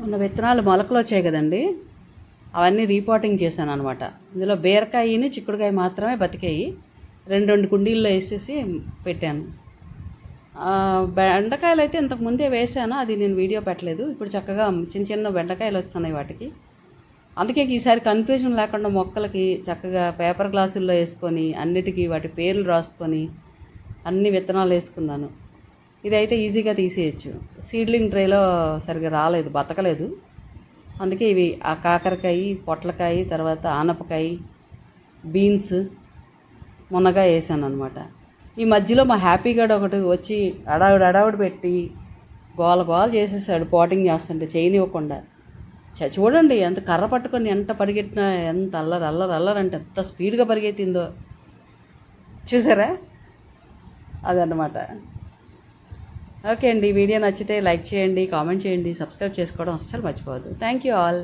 మొన్న విత్తనాలు మొలకలు వచ్చాయి కదండి, అవన్నీ రీపాటింగ్ చేశాను అనమాట. ఇందులో బీరకాయని చిక్కుడుకాయ మాత్రమే బతికాయి. రెండు కుండీల్లో వేసేసి పెట్టాను. బెండకాయలు అయితే ఇంతకు ముందే వేసాను, అది నేను వీడియో పెట్టలేదు. ఇప్పుడు చక్కగా చిన్న చిన్న బెండకాయలు వస్తున్నాయి వాటికి. అందుకే ఈసారి కన్ఫ్యూజన్ లేకుండా మొక్కలకి చక్కగా పేపర్ గ్లాసుల్లో వేసుకొని అన్నిటికీ వాటి పేర్లు రాసుకొని అన్ని విత్తనాలు వేసుకున్నాను. ఇదైతే ఈజీగా తీసేయచ్చు. సీడ్లింగ్ ట్రేలో సరిగ్గా రాలేదు, బతకలేదు. అందుకే ఇవి ఆ కాకరకాయ, పొట్లకాయ, తర్వాత ఆనపకాయ, బీన్స్, మునగా వేసాను అనమాట. ఈ మధ్యలో మా హ్యాపీగాడు ఒకటి వచ్చి అడావుడు పెట్టి గోల గోల చేసేసాడు. పాటింగ్ చేస్తుంటే చేయనివ్వకుండా. చూడండి ఎంత కర్ర పట్టుకొని ఎంత పరిగెట్టినా, ఎంత అల్లరంటే ఎంత స్పీడ్గా పరిగెత్తిందో చూసారా. అదన్నమాట. ఓకే అండి, వీడియో నచ్చితే లైక్ చేయండి, కామెంట్ చేయండి, సబ్స్క్రైబ్ చేసుకోవడం అస్సలు మర్చిపోవద్దు. Thank you all.